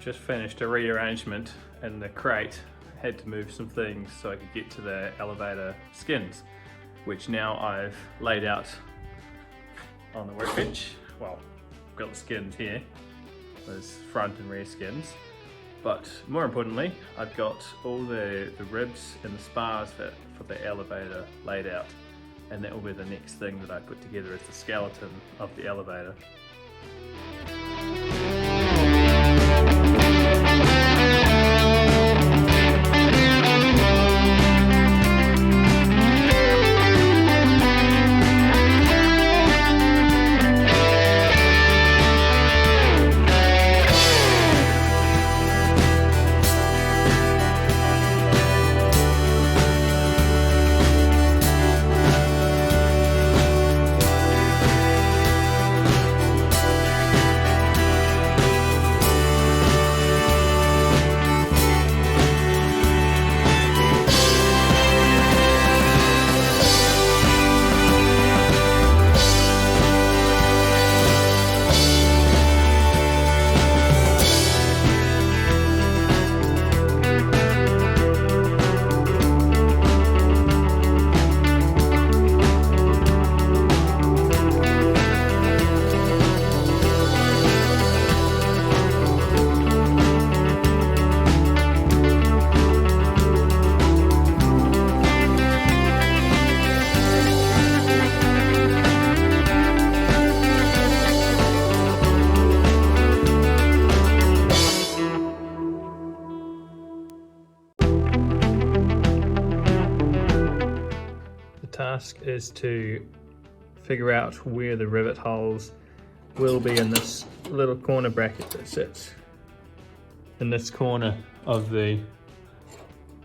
just finished a rearrangement in the crate. Had to move some things so I could get to the elevator skins, which now I've laid out on the workbench. Well, I've got the skins here. There's front and rear skins. But more importantly, I've got all the ribs and the spars for the elevator laid out. And that will be the next thing that I put together as the skeleton of the elevator. Task is to figure out where the rivet holes will be in this little corner bracket that sits in this corner of the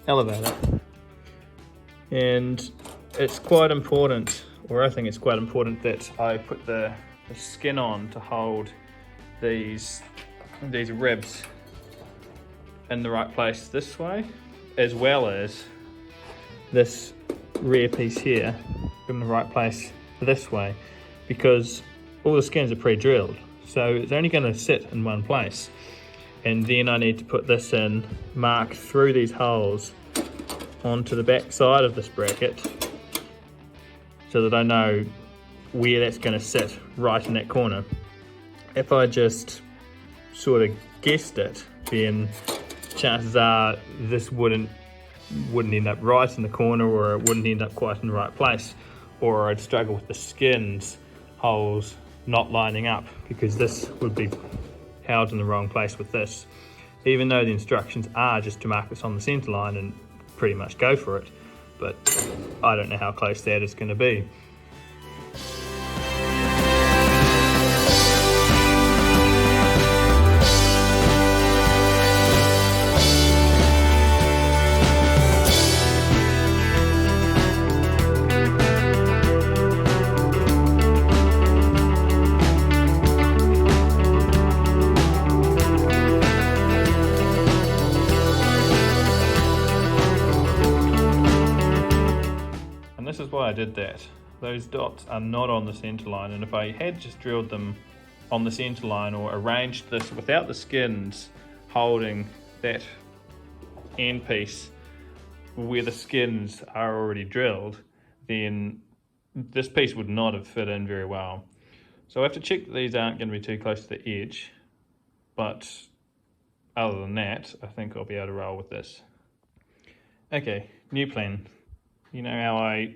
elevator. And it's quite important, or I think it's quite important, that I put the skin on to hold these ribs in the right place this way, as well as this rear piece here in the right place this way, because all the skins are pre-drilled, so it's only going to sit in one place. And then I need to put this in, mark through these holes onto the back side of this bracket, so that I know where that's going to sit right in that corner. If I just sort of guessed it, then chances are this wouldn't end up right in the corner, or it wouldn't end up quite in the right place, or I'd struggle with the skins holes not lining up, because this would be held in the wrong place with this, even though the instructions are just to mark this on the center line and pretty much go for it. But I don't know how close that is going to be. This is why I did that. Those dots are not on the center line, and if I had just drilled them on the center line, or arranged this without the skins holding that end piece where the skins are already drilled, then this piece would not have fit in very well. So I have to check that these aren't going to be too close to the edge, but other than that, I think I'll be able to roll with this. Okay, new plan. You know how I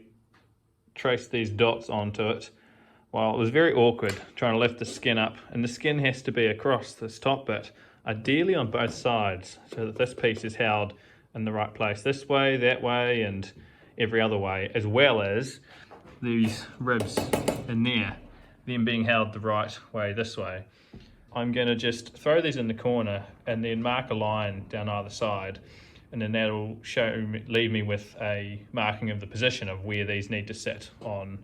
traced these dots onto it? Well, it was very awkward trying to lift the skin up, and the skin has to be across this top bit, ideally on both sides, so that this piece is held in the right place, this way, that way, and every other way, as well as these ribs in there, them being held the right way this way. I'm going to just throw these in the corner and then mark a line down either side, and then that'll leave me with a marking of the position of where these need to sit on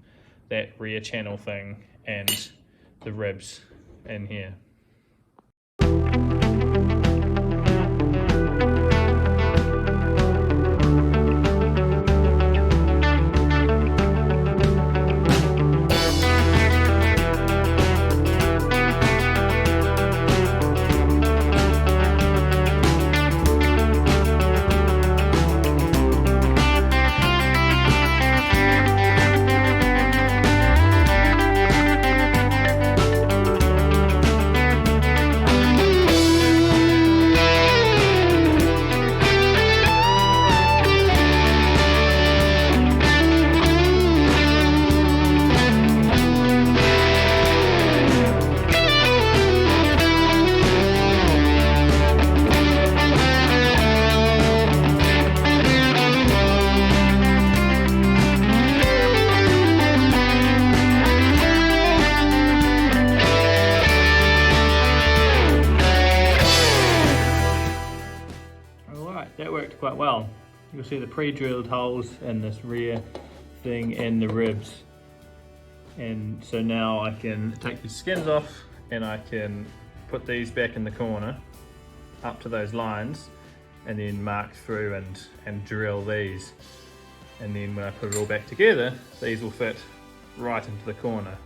that rear channel thing and the ribs in here. worked quite well. You'll see the pre-drilled holes in this rear thing and the ribs. And so now I can take these skins off and I can put these back in the corner up to those lines and then mark through and drill these. And then when I put it all back together, these will fit right into the corner.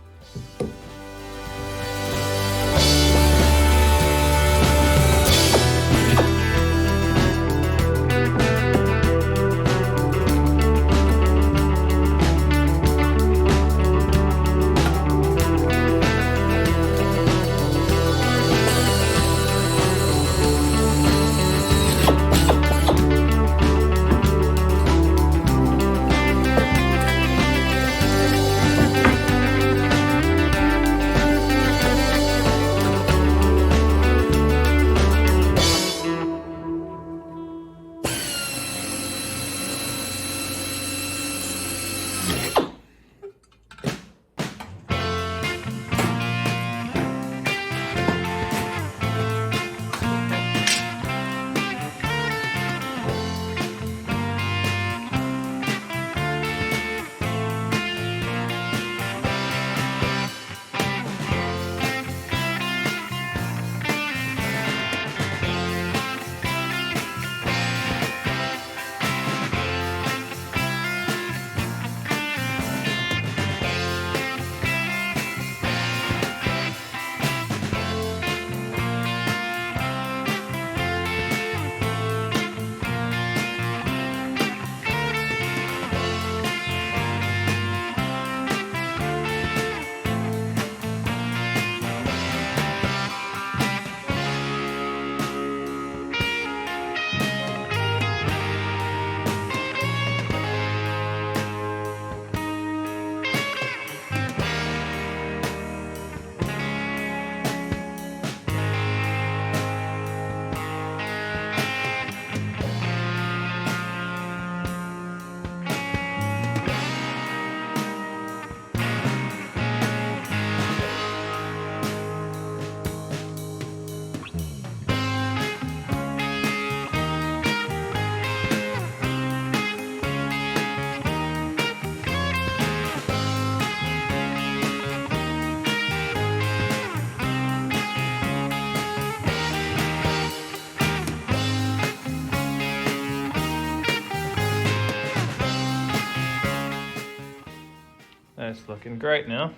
That's looking great now.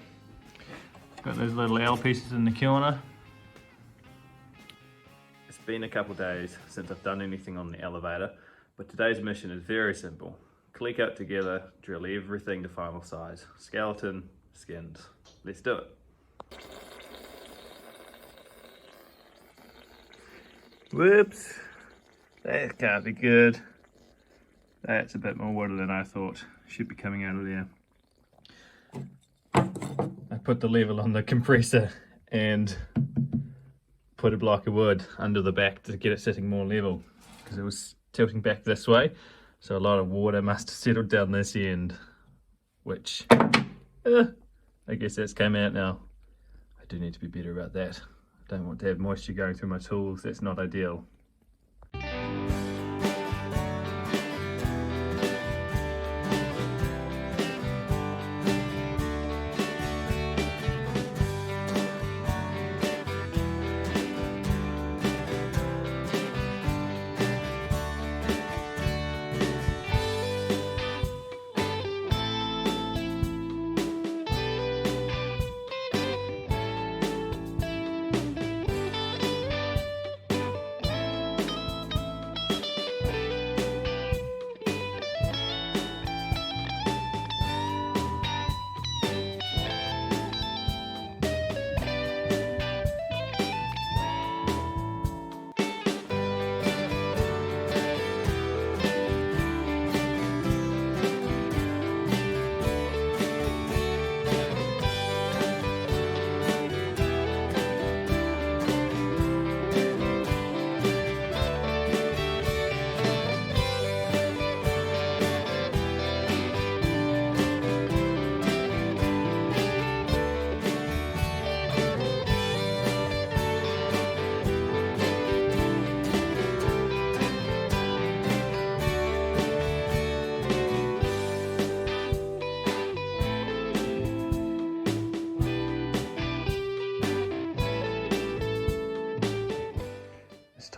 Got those little L pieces in the corner. It's been a couple days since I've done anything on the elevator, but today's mission is very simple. Click out together, drill everything to final size. Skeleton, skins. Let's do it. Whoops, that can't be good. That's a bit more water than I thought should be coming out of there. I put the level on the compressor and put a block of wood under the back to get it sitting more level because it was tilting back this way, so a lot of water must have settled down this end, which I guess that's came out now. I do need to be better about that. I don't want to have moisture going through my tools. That's not ideal.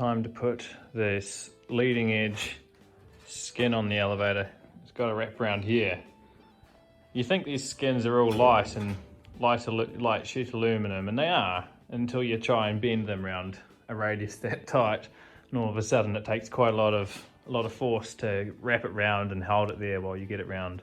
time to put this leading edge skin on the elevator. It's got to wrap around here. You think these skins are all light and light sheet aluminum, and they are, until you try and bend them around a radius that tight, and all of a sudden it takes quite a lot of force to wrap it round and hold it there while you get it round.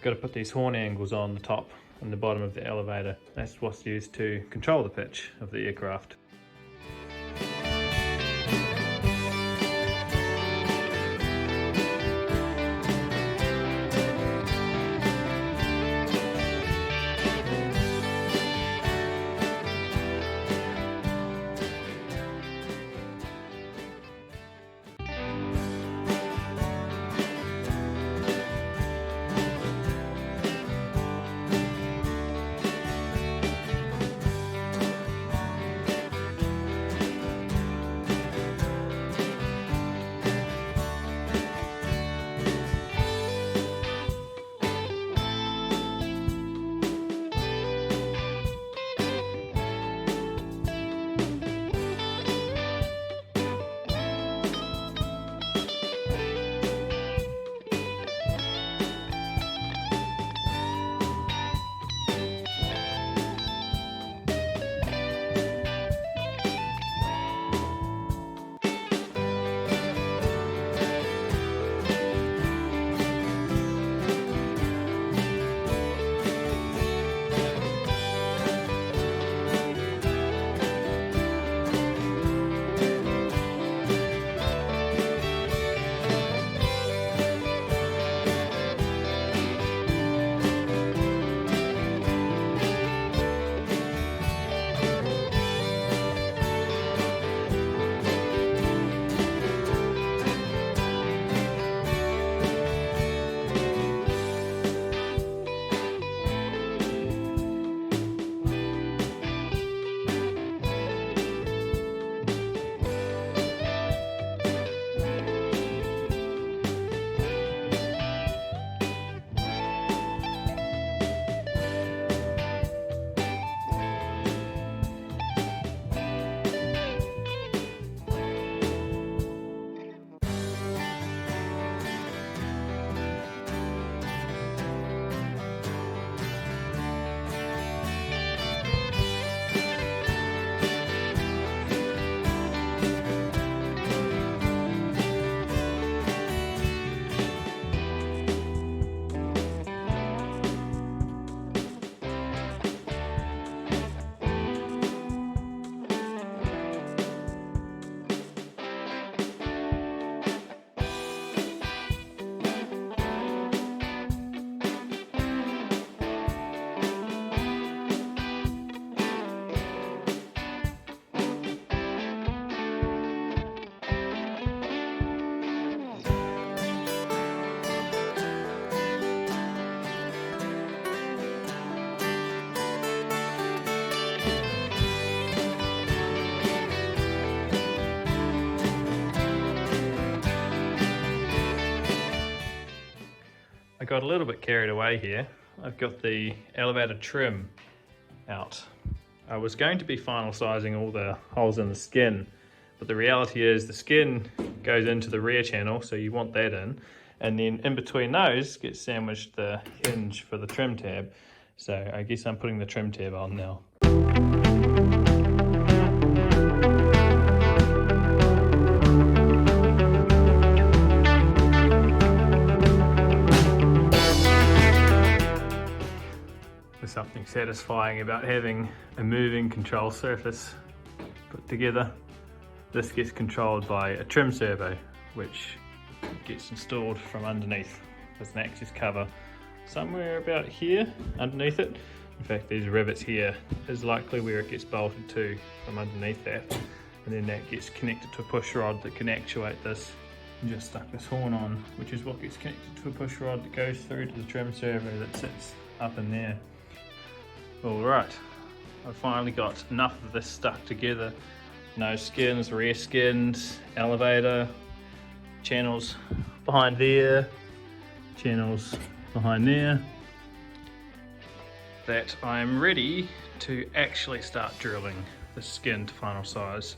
Got to put these horn angles on the top and the bottom of the elevator. That's what's used to control the pitch of the aircraft. I got a little bit carried away here. I've got the elevator trim out. I was going to be final sizing all the holes in the skin, but the reality is the skin goes into the rear channel, so you want that in, and then in between those gets sandwiched the hinge for the trim tab. So I guess I'm putting the trim tab on now. There's something satisfying about having a moving control surface put together. This gets controlled by a trim servo, which gets installed from underneath. There's an access cover somewhere about here underneath it. In fact, these rivets here is likely where it gets bolted to from underneath that. And then that gets connected to a push rod that can actuate this. And just stuck this horn on, which is what gets connected to a push rod that goes through to the trim servo that sits up in there. Alright, I've finally got enough of this stuck together. No skins, rear skins, elevator, channels behind there, channels behind there, that I'm ready to actually start drilling the skin to final size.